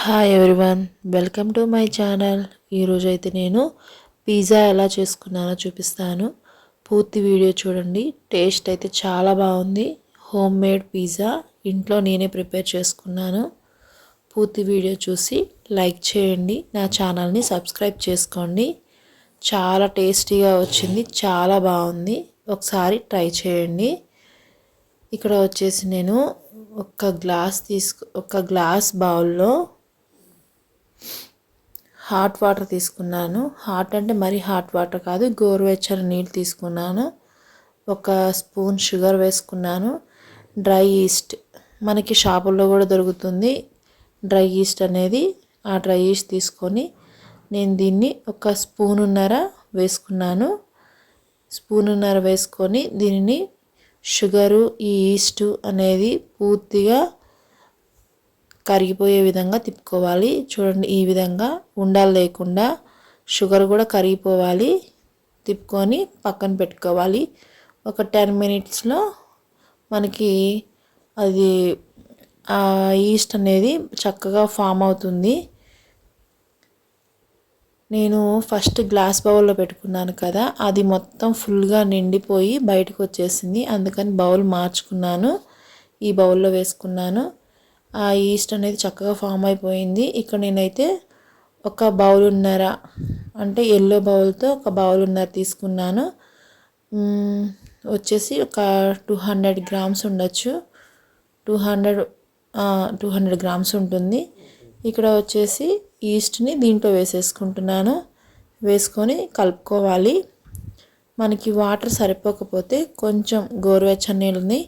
Hi everyone, welcome to my channel. ఈరోజు అయితే నేను పిజ్జా ఎలా చేసుకున్నానో చూపిస్తాను. పూర్తి వీడియో చూడండి. టేస్ట్ అయితే చాలా బాగుంది. హోమ్ మేడ్ పిజ్జా ఇంట్లో నేనే ప్రిపేర్ చేసుకున్నాను. పూర్తి వీడియో చూసి లైక్ చేయండి, నా ఛానల్ని సబ్స్క్రైబ్ చేసుకోండి. చాలా టేస్టీగా వచ్చింది, చాలా బాగుంది. ఒకసారి ట్రై చేయండి. ఇక్కడ వచ్చేసి నేను ఒక గ్లాస్ బౌల్లో హాట్ వాటర్ తీసుకున్నాను. హాట్ అంటే మరీ హాట్ వాటర్ కాదు, గోరువెచ్చని నీళ్ళు తీసుకున్నాను. ఒక స్పూన్ షుగర్ వేసుకున్నాను. డ్రై ఈస్ట్ మనకి షాపుల్లో కూడా దొరుకుతుంది డ్రై ఈస్ట్ అనేది. ఆ డ్రై ఈస్ట్ తీసుకొని నేను దీన్ని ఒక స్పూనున్నర వేసుకున్నాను. స్పూనున్నర వేసుకొని దీనిని షుగరు ఈ ఈస్ట్ అనేది పూర్తిగా కరిగిపోయే విధంగా తిప్పుకోవాలి. చూడండి, ఈ విధంగా ఉండాలి లేకుండా షుగర్ కూడా కరిగిపోవాలి. తిప్పుకొని పక్కన పెట్టుకోవాలి. ఒక 10 మినిట్స్లో మనకి అది ఈస్ట్ అనేది చక్కగా ఫామ్ అవుతుంది. నేను ఫస్ట్ గ్లాస్ బౌల్లో పెట్టుకున్నాను కదా, అది మొత్తం ఫుల్గా నిండిపోయి బయటకు వచ్చేసింది. అందుకని బౌల్ మార్చుకున్నాను, ఈ బౌల్లో వేసుకున్నాను. ఆ ఈస్ట్ అనేది చక్కగా ఫామ్ అయిపోయింది. ఇక్కడ నేనైతే ఒక బౌలున్నర అంటే ఎల్లో బౌల్తో ఒక బౌలున్నర తీసుకున్నాను. వచ్చేసి ఒక 200 గ్రామ్స్ ఉండొచ్చు. 200 గ్రామ్స్ ఉంటుంది. ఇక్కడ వచ్చేసి ఈస్ట్ని దీంట్లో వేసేసుకుంటున్నాను. వేసుకొని కలుపుకోవాలి. మనకి వాటర్ సరిపోకపోతే కొంచెం గోరువెచ్చని నీళ్ళని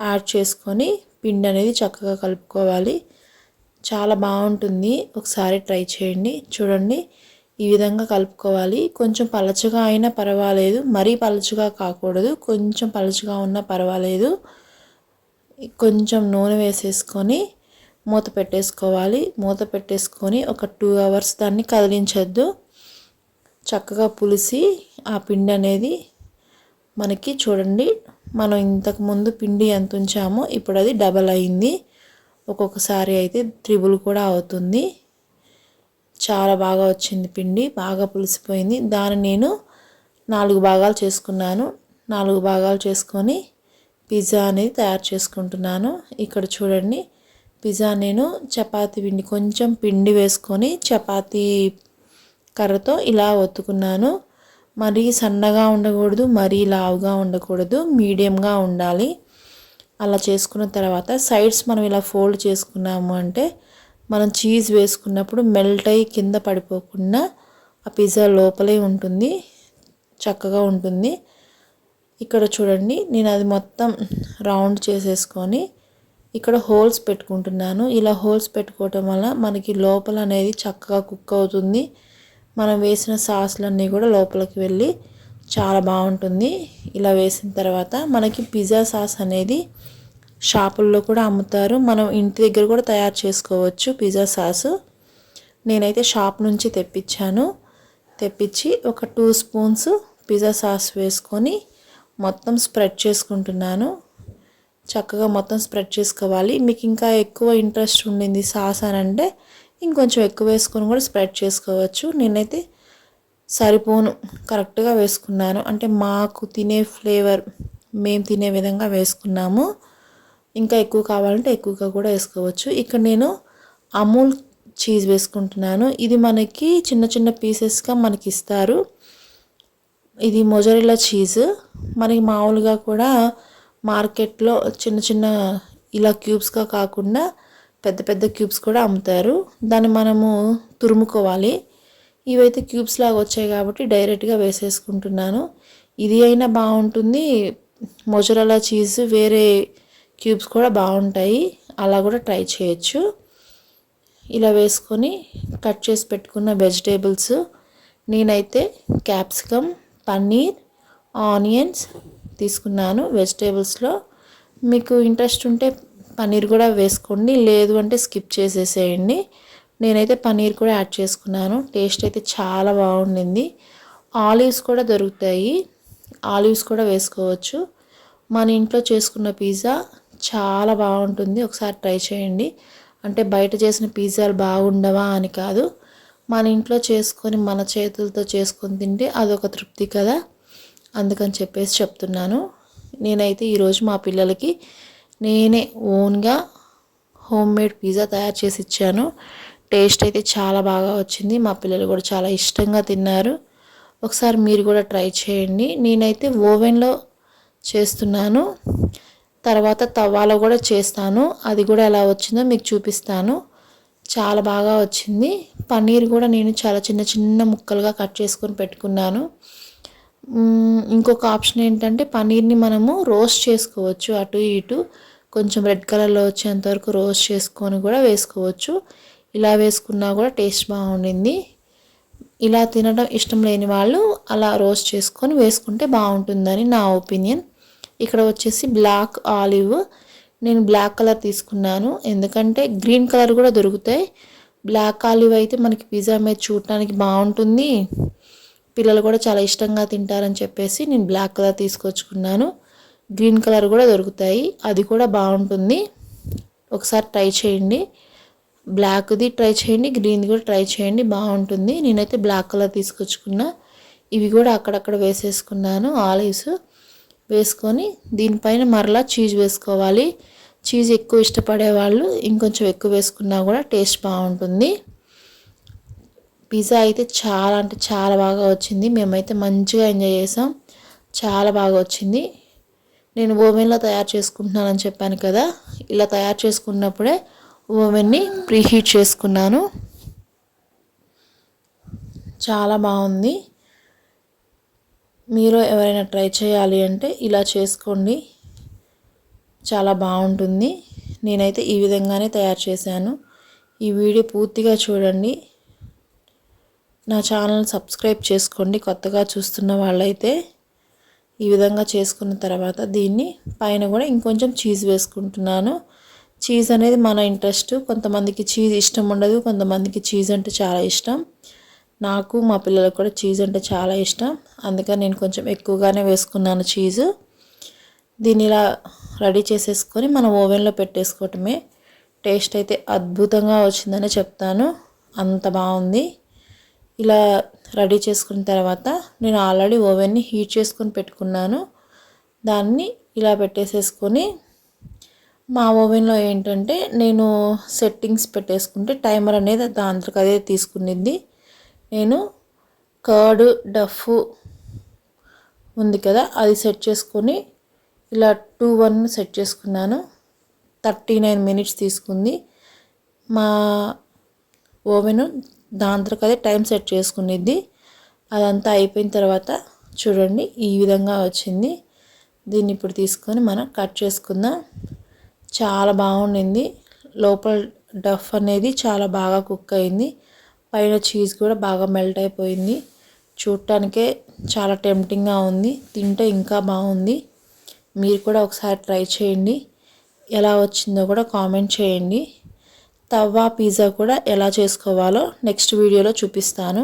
యాడ్ చేసుకొని పిండి అనేది చక్కగా కలుపుకోవాలి. చాలా బాగుంటుంది, ఒకసారి ట్రై చేయండి. చూడండి, ఈ విధంగా కలుపుకోవాలి. కొంచెం పలచగా అయినా పర్వాలేదు, మరీ పలచగా కాకూడదు, కొంచెం పలచగా ఉన్నా పర్వాలేదు. కొంచెం నూనె వేసేసుకొని మూత పెట్టేసుకోవాలి. మూత పెట్టేసుకొని ఒక 2 అవర్స్ దాన్ని కదిలించొద్దు. చక్కగా పులిసి ఆ పిండి అనేది మనకి చూడండి, మనం ఇంతకుముందు పిండి ఎంత ఉంచామో ఇప్పుడు అది డబల్ అయింది. ఒక్కొక్కసారి అయితే 3 కూడా అవుతుంది. చాలా బాగా వచ్చింది పిండి, బాగా పులిసిపోయింది. దాన్ని నేను 4 భాగాలు చేసుకున్నాను. 4 భాగాలు చేసుకొని పిజ్జా అనేది తయారు చేసుకుంటున్నాను. ఇక్కడ చూడండి, పిజ్జా నేను చపాతీ పిండి కొంచెం పిండి వేసుకొని చపాతీ కర్రతో ఇలా ఒత్తుకున్నాను. మరీ సన్నగా ఉండకూడదు, మరీ లావుగా ఉండకూడదు, మీడియంగా ఉండాలి. అలా చేసుకున్న తర్వాత సైడ్స్ మనం ఇలా ఫోల్డ్ చేసుకున్నాము అంటే మనం చీజ్ వేసుకున్నప్పుడు మెల్ట్ అయ్యి కింద పడిపోకుండా ఆ పిజ్జా లోపలే ఉంటుంది, చక్కగా ఉంటుంది. ఇక్కడ చూడండి, నేను అది మొత్తం రౌండ్ చేసేసుకొని ఇక్కడ హోల్స్ పెట్టుకుంటున్నాను. ఇలా హోల్స్ పెట్టుకోవటం వల్ల మనకి లోపల అనేది చక్కగా కుక్ అవుతుంది. మనం వేసిన సాస్లన్నీ కూడా లోపలికి వెళ్ళి చాలా బాగుంటుంది. ఇలా వేసిన తర్వాత మనకి పిజ్జా సాస్ అనేది షాపుల్లో కూడా అమ్ముతారు. మనం ఇంటి దగ్గర కూడా తయారు చేసుకోవచ్చు పిజ్జా సాసు. నేనైతే షాప్ నుంచి తెప్పించి ఒక 2 స్పూన్స్ పిజ్జా సాస్ వేసుకొని మొత్తం స్ప్రెడ్ చేసుకుంటున్నాను. చక్కగా మొత్తం స్ప్రెడ్ చేసుకోవాలి. మీకు ఇంకా ఎక్కువ ఇంట్రెస్ట్ ఉండింది సాస్ అని అంటే ఇంకొంచెం ఎక్కువ వేసుకొని కూడా స్ప్రెడ్ చేసుకోవచ్చు. నేనైతే సరిపోను కరెక్ట్గా వేసుకున్నాను, అంటే మాకు తినే ఫ్లేవర్ మేము తినే విధంగా వేసుకున్నాము. ఇంకా ఎక్కువ కావాలంటే ఎక్కువగా కూడా వేసుకోవచ్చు. ఇక్కడ నేను అమూల్ చీజ్ వేసుకుంటున్నాను. ఇది మనకి చిన్న చిన్న పీసెస్గా మనకి ఇస్తారు. ఇది మొజరెల్లా చీజ్. మనకి మామూలుగా కూడా మార్కెట్లో చిన్న చిన్న ఇలా క్యూబ్స్గా కాకుండా పెద్ద పెద్ద క్యూబ్స్ కూడా అమ్ముతారు. దాన్ని మనము తురుముకోవాలి. ఇవైతే క్యూబ్స్ లాగా వచ్చాయి కాబట్టి డైరెక్ట్గా వేసేసుకుంటున్నాను. ఇది అయినా బాగుంటుంది, మొజరెల్లా చీజ్ వేరే క్యూబ్స్ కూడా బాగుంటాయి, అలా కూడా ట్రై చేయొచ్చు. ఇలా వేసుకొని కట్ చేసి పెట్టుకున్న వెజిటేబుల్స్ నేనైతే క్యాప్సికమ్, పన్నీర్, ఆనియన్స్ తీసుకున్నాను. వెజిటేబుల్స్లో మీకు ఇంట్రెస్ట్ ఉంటే పన్నీర్ కూడా వేసుకోండి, లేదు అంటే స్కిప్ చేసేసేయండి. నేనైతే పన్నీర్ కూడా యాడ్ చేసుకున్నాను. టేస్ట్ అయితే చాలా బాగుండింది. ఆలివ్స్ కూడా దొరుకుతాయి, ఆలివ్స్ కూడా వేసుకోవచ్చు. మన ఇంట్లో చేసుకున్న పిజ్జా చాలా బాగుంటుంది, ఒకసారి ట్రై చేయండి. అంటే బయట చేసిన పిజ్జాలు బాగుండవా అని కాదు, మన ఇంట్లో చేసుకొని మన చేతులతో చేసుకొని తింటే అదొక తృప్తి కదా, అందుకని చెప్పేసి చెప్తున్నాను. నేనైతే ఈరోజు మా పిల్లలకి నేనే ఓన్గా హోమ్ మేడ్ పిజ్జా తయారు చేసి ఇచ్చాను. టేస్ట్ అయితే చాలా బాగా వచ్చింది. మా పిల్లలు కూడా చాలా ఇష్టంగా తిన్నారు. ఒకసారి మీరు కూడా ట్రై చేయండి. నేనైతే ఓవెన్లో చేస్తున్నాను, తర్వాత తవాలో కూడా చేస్తాను. అది కూడా ఎలా వచ్చిందో మీకు చూపిస్తాను. చాలా బాగా వచ్చింది. పన్నీర్ కూడా నేను చాలా చిన్న చిన్న ముక్కలుగా కట్ చేసుకొని పెట్టుకున్నాను. ఇంకొక ఆప్షన్ ఏంటంటే పన్నీర్ని మనము రోస్ట్ చేసుకోవచ్చు. అటు ఇటు కొంచెం రెడ్ కలర్లో వచ్చేంత వరకు రోస్ట్ చేసుకొని కూడా వేసుకోవచ్చు. ఇలా వేసుకున్నా కూడా టేస్ట్ బాగుండింది. ఇలా తినడం ఇష్టం లేని వాళ్ళు అలా రోస్ట్ చేసుకొని వేసుకుంటే బాగుంటుందని నా ఒపీనియన్. ఇక్కడ వచ్చేసి బ్లాక్ ఆలివ్, నేను బ్లాక్ కలర్ తీసుకున్నాను ఎందుకంటే గ్రీన్ కలర్ కూడా దొరుకుతాయి. బ్లాక్ ఆలివ్ అయితే మనకి పిజ్జా మీద చూడటానికి బాగుంటుంది, పిల్లలు కూడా చాలా ఇష్టంగా తింటారని చెప్పేసి నేను బ్లాక్ కలర్ తీసుకొచ్చుకున్నాను. గ్రీన్ కలర్ కూడా దొరుకుతాయి, అది కూడా బాగుంటుంది. ఒకసారి ట్రై చేయండి. బ్లాక్ది ట్రై చేయండి, గ్రీన్ది కూడా ట్రై చేయండి, బాగుంటుంది. నేనైతే బ్లాక్ కలర్ తీసుకొచ్చుకున్నా. ఇవి కూడా అక్కడక్కడ వేసేసుకున్నాను. ఆలివ్స్ వేసుకొని దీనిపైన మరలా చీజ్ వేసుకోవాలి. చీజ్ ఎక్కువ ఇష్టపడే వాళ్ళు ఇంకొంచెం ఎక్కువ వేసుకున్నా కూడా టేస్ట్ బాగుంటుంది. పిజ్జా అయితే చాలా అంటే చాలా బాగా వచ్చింది. మేమైతే మంచిగా ఎంజాయ్ చేసాం. చాలా బాగా వచ్చింది. నేను ఓవెన్లో తయారు చేసుకుంటున్నానని చెప్పాను కదా, ఇలా తయారు చేసుకున్నప్పుడే ఓవెన్ని ప్రీహీట్ చేసుకున్నాను. చాలా బాగుంది. మీరు ఎవరైనా ట్రై చేయాలి అంటే ఇలా చేసుకోండి, చాలా బాగుంటుంది. నేనైతే ఈ విధంగానే తయారు చేశాను. ఈ వీడియో పూర్తిగా చూడండి. నా ఛానల్ సబ్స్క్రైబ్ చేసుకోండి కొత్తగా చూస్తున్న వాళ్ళైతే. ఈ విధంగా చేసుకున్న తర్వాత దీన్ని పైన కూడా ఇంకొంచెం చీజ్ వేసుకుంటున్నాను. చీజ్ అనేది మన ఇంట్రెస్ట్. కొంతమందికి చీజ్ ఇష్టం ఉండదు, కొంతమందికి చీజ్ అంటే చాలా ఇష్టం. నాకు మా పిల్లలకు కూడా చీజ్ అంటే చాలా ఇష్టం, అందుకని నేను కొంచెం ఎక్కువగానే వేసుకున్నాను చీజు. దీన్ని ఇలా రెడీ చేసేసుకొని మనం ఓవెన్లో పెట్టేసుకోవటమే. టేస్ట్ అయితే అద్భుతంగా వచ్చిందని చెప్తాను, అంత బాగుంది. ఇలా రెడీ చేసుకున్న తర్వాత నేను ఆల్రెడీ ఓవెన్ని హీట్ చేసుకొని పెట్టుకున్నాను. దాన్ని ఇలా పెట్టేసేసుకొని మా ఓవెన్లో ఏంటంటే నేను సెట్టింగ్స్ పెట్టేసుకుంటే టైమర్ అనేది దాంట్లోకి అదే తీసుకునిద్ది. నేను కర్డ్ డఫ్ ఉంది కదా, అది సెట్ చేసుకొని ఇలా 2-1 సెట్ చేసుకున్నాను. 39 మినిట్స్ తీసుకుంది. మా ఓవెను దాంట్లోకి అదే టైం సెట్ చేసుకునిద్ది. అదంతా అయిపోయిన తర్వాత చూడండి ఈ విధంగా వచ్చింది. దీన్ని ఇప్పుడు తీసుకొని మనం కట్ చేసుకుందాం. చాలా బాగుండింది. లోపల డఫ్ అనేది చాలా బాగా కుక్ అయింది. పైన చీజ్ కూడా బాగా మెల్ట్ అయిపోయింది. చూడటానికే చాలా టెంప్టింగ్గా ఉంది, తింటే ఇంకా బాగుంది. మీరు కూడా ఒకసారి ట్రై చేయండి. ఎలా వచ్చిందో కూడా కామెంట్ చేయండి. తవా పిజ్జా కూడా ఎలా చేసుకోవాలో నెక్స్ట్ వీడియోలో చూపిస్తాను.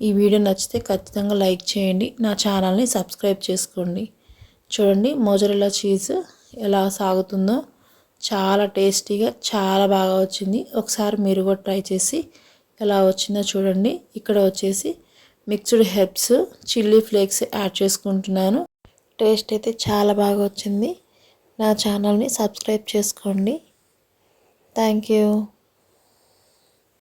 ఈ వీడియో నచ్చితే ఖచ్చితంగా లైక్ చేయండి, నా ఛానల్ని సబ్స్క్రైబ్ చేసుకోండి. చూడండి మోజరెల్లా చీజ్ ఎలా సాగుతుందో, చాలా టేస్టీగా చాలా బాగా వచ్చింది. ఒకసారి మీరు కూడా ట్రై చేసి ఎలా వచ్చిందో చూడండి. ఇక్కడ వచ్చేసి mixed herbs, chilli flakes add చేసుకుంటున్నాను. టేస్ట్ అయితే చాలా బాగా వచ్చింది. నా ఛానల్ని సబ్స్క్రైబ్ చేసుకోండి. Thank you.